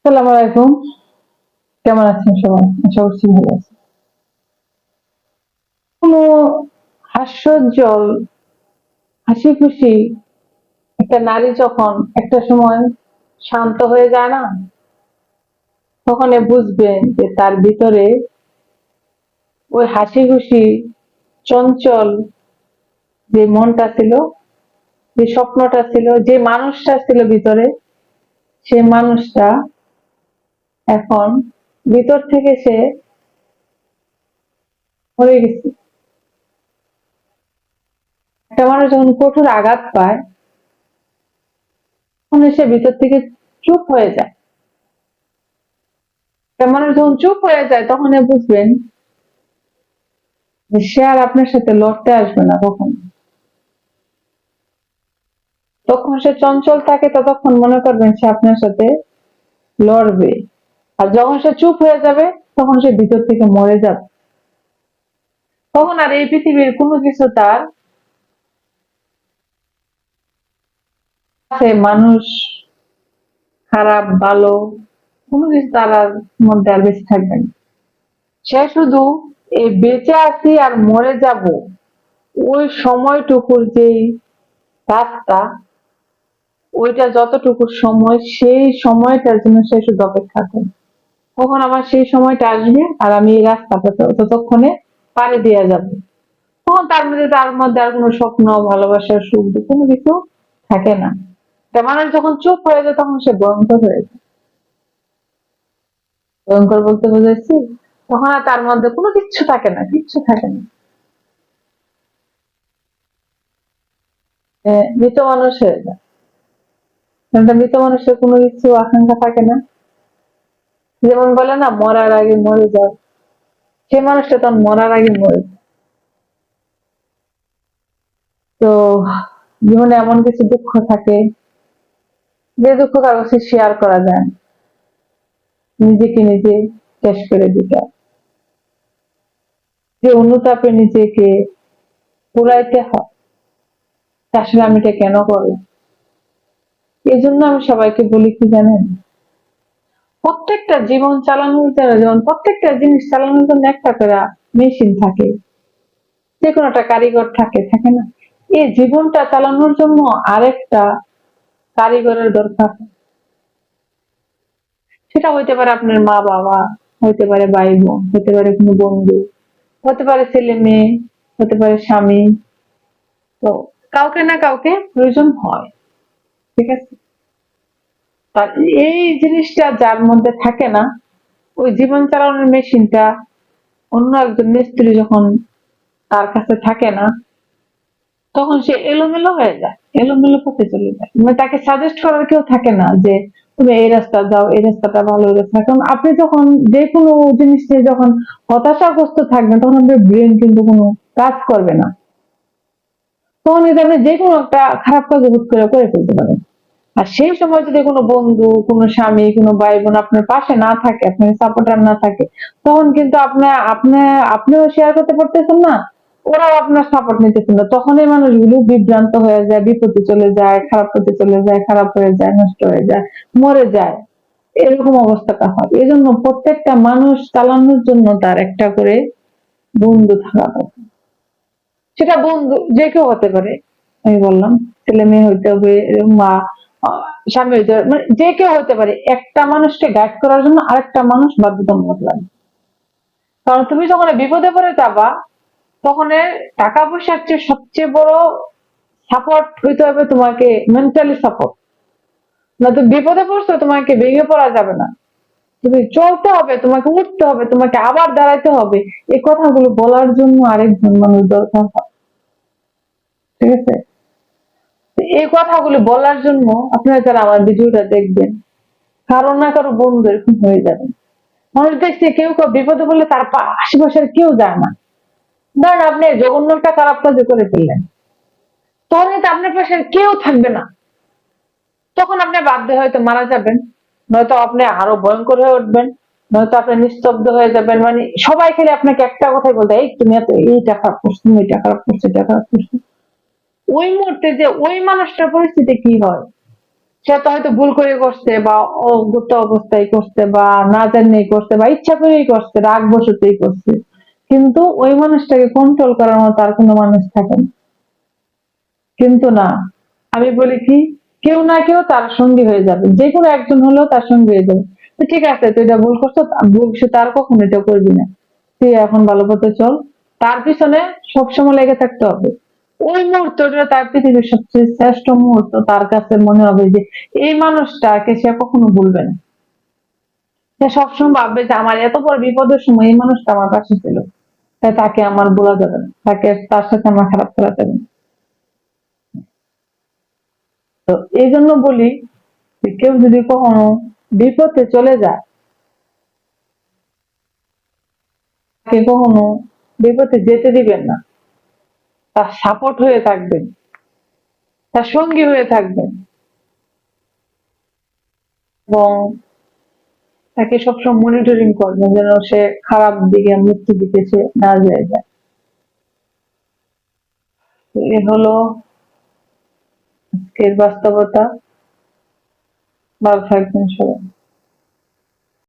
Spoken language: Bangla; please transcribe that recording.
আসসালামু আলাইকুম। কেমন আছেন সবাই? আশা করছি ভালো আছেন। কোনো হাস্যোজ্জ্বল, হাসি খুশি একটা নারী যখন একটা সময় শান্ত হয়ে যায় না, তখন বুঝবেন যে তার ভিতরে ওই হাসি খুশি চঞ্চল যে মনটা ছিল, যে স্বপ্নটা ছিল, যে মানুষটা ছিল ভিতরে, সেই মানুষটা এখন ভিতর থেকে সে মরে গেছে। একটা মানুষ যখন কঠোর আঘাত পায়, তখন সে ভিতর থেকে চুপ হয়ে যায়। একটা মানুষ যখন চুপ হয়ে যায়, তখন বুঝবেন যে সে আর আপনার সাথে লড়তে আসবে না। তখন সে চঞ্চল থাকে, ততক্ষণ মনে করবেন সে আপনার সাথে লড়বে। আর যখন সে চুপ হয়ে যাবে, তখন সে ভিতর থেকে মরে যাবে। তখন আর এই পৃথিবীর কোনো কিছু তার কাছে, মানুষ খারাপ ভালো কোনো কিছু তার আর মধ্যে আর বেশি থাকবে না। সে শুধু এই বেঁচে আছি আর মরে যাব, ওই সময়টুকুর যেই রাস্তা, ওইটা যতটুকু সময়, সেই সময়টার জন্য সে শুধু অপেক্ষা করে কখন আমার সেই সময়টা আসবে আর আমি এই রাস্তাটা ততক্ষণে পাড়ি দিয়ে যাব। তখন তার মধ্যে আর কোনো স্বপ্ন, ভালোবাসার, সুখ দুঃখ কোনো কিছু থাকে না। একটা মানুষ যখন চুপ হয়ে যায়, তখন সে ভয়ঙ্কর হয়ে যায়। ভয়ঙ্কর বলতে বুঝাচ্ছি, তখন আর তার মধ্যে কোনো কিচ্ছু থাকে না, কিচ্ছু থাকে না। মৃত মানুষ হয়ে যায়। একটা মৃত মানুষের কোনো কিছু আকাঙ্ক্ষা থাকে না। যেমন বলে না, মরার আগে মরে যাও, সেই মানুষটা তখন মরার আগে মরে যায়। তো জীবনে এমন কিছু দুঃখ থাকে, যে দুঃখ কারো কাছে শেয়ার করা যায় না, নিজেকে নিজে শেষ করে দিতে হয়। যে অনুতাপে নিজেকে পুরাইতে হয়, আসলে আমি এটা কেন করলাম। এই জন্য আমি সবাইকে বলি কি জানেন, প্রত্যেকটা জীবন চালানোর জন্য, যেমন প্রত্যেকটা জিনিস চালানোর জন্য একটা করে মেশিন থাকে, যে কোনো একটা কারিগর থাকে, থাকে না? এই জীবনটা চালানোর জন্য আরেকটা কারিগরের দরকার। সেটা হইতে পারে আপনার মা বাবা, হইতে পারে ভাই বোন, হতে পারে কোনো বন্ধু, হতে পারে ছেলে মেয়ে, হতে পারে স্বামী। তো কাউকে না কাউকে প্রয়োজন হয়, ঠিক আছে? আর এই জিনিসটা যার মধ্যে থাকে না, ওই জীবন চালানোর মেশিনটা অন্য একজন মিস্ত্রি যখন তার কাছে থাকে না, তখন সে এলোমেলো হয়ে যায়, এলোমেলো পথে চলে যায়। মানে তাকে সাজেস্ট করার কেউ থাকে না যে তুমি এই রাস্তা যাও, এই রাস্তাটা ভালো, এই রাস্তা। কারণ আপনি যখন যে কোনো জিনিস নিয়ে যখন হতাশাগ্রস্ত থাকবেন, তখন আপনার ব্রেন কিন্তু কোনো কাজ করবে না। তখন কিন্তু আপনি যে কোনো একটা খারাপ কাজ হুট করে করে ফেলতে পারেন। আর সেই সময় যদি কোনো বন্ধু, কোনো স্বামী, কোনো ভাই বোন আপনার পাশে না থাকে, আপনার সাপোর্টার না থাকে, তখন কিন্তু আপনিও শেয়ার করতে পারতেছেন না, ওরাও আপনার সাপোর্ট নিতেছেন না। তখন এই মানুষগুলো বিভ্রান্ত হয়ে যায়, বিপদে চলে যায়, খারাপ পথে চলে যায়, খারাপ হয়ে যায়, নষ্ট হয়ে যায়, মরে যায়। এরকম অবস্থাটা হয়। এই জন্য প্রত্যেকটা মানুষ চালানোর জন্য তার একটা করে বন্ধু থাকা দরকার। সেটা বন্ধু যে কেউ হতে পারে, আমি বললাম ছেলে মেয়ে হইতে হবে, মা, স্বামী হইতে পারে, মানে যে কেউ হতে পারে। একটা মানুষকে গাইড করার জন্য আরেকটা মানুষ বাধ্যতামূলক লাগে। কারণ তুমি যখন বিপদে পড়ে যাবা, তখন টাকা পয়সার চেয়ে সবচেয়ে বড় সাপোর্ট হইতে হবে তোমাকে, মেন্টালি সাপোর্ট। না তো বিপদে পড়ছো, তোমাকে ভেঙে পড়া যাবে না, তুমি চলতে হবে, তোমাকে উঠতে হবে, তোমাকে আবার দাঁড়াইতে হবে। এই কথাগুলো বলার জন্য আরেকজন মানুষ দরকার হয়, ঠিক আছে? এই কথাগুলো বলার জন্য আপনারা যারা আমার ভিডিওটা দেখবেন, কারো না কারো বন্ধু এরকম হয়ে যাবে। মানুষ দেখছে কেউ কেউ বিপদে পড়লে তার আশেপাশের কেউ যায় না। ধরেন আপনি জঘন্য একটা খারাপ কাজ করে ফেললেন, তখন কিন্তু আপনার পাশে কেউ থাকবে না। তখন আপনি বাধ্য হয়তো মারা যাবেন, নয়তো আপনি আরো ভয়ঙ্কর হয়ে উঠবেন, নয়তো আপনি নিস্তব্ধ হয়ে যাবেন। মানে সবাই খেলে আপনাকে একটা কথাই বলতে, এই তুমি এত এইটা খারাপ করছো, তুমি এটা খারাপ করছো, এটা খারাপ করছো। ওই মুহূর্তে যে ওই মানুষটার পরিস্থিতি কি হয়, সে তো হয়তো ভুল করে করছে বা অজ্ঞত অবস্থায় করছে বা না জানিয়ে করছে বা ইচ্ছা করেই করছে, রাগ বশতই করছে, কিন্তু ওই মানুষটাকে কন্ট্রোল করার মতো আর কোনো মানুষ থাকে না। কিন্তু না, আমি বলি কি, কেউ না কেউ তার সঙ্গী হয়ে যাবে, যে কোনো একজন হলেও তার সঙ্গী হয়ে যাবে। তো ঠিক আছে, তুই এটা ভুল করছো, ভবিষ্যতে আর কখনো এটা করবি না, তুই এখন ভালো পথে চল। তার পিছনে সবসময় লেগে থাকতে হবে। ওই মুহূর্তটা তার পৃথিবীর সবচেয়ে শ্রেষ্ঠ মুহূর্ত, তার কাছে মনে হবে যে এই মানুষটাকে সে কখনো ভুলবে না। সে সবসময় ভাববে যে আমার এত বড় বিপদের সময় এই মানুষটা আমার পাশে ছিল, তাই তাকে আমার ভোলা যাবে না, তাকে, তার সাথে আমার খারাপ করা যাবে না। তো এই জন্য বলি যে কেউ যদি কখনো বিপথে চলে যায়, তাকে কখনো বিপথে যেতে দিবেন না, তার সাপোর্ট হয়ে থাকবেন, তার সঙ্গী হয়ে থাকবেন, এবং তাকে সবসময় মনিটরিং করবেন যেন সে খারাপ দিকে, মৃত্যুর দিকে সে না যায় যায়। তো এ হলো আজকের বাস্তবতা। ভালো থাকবেন সবাই।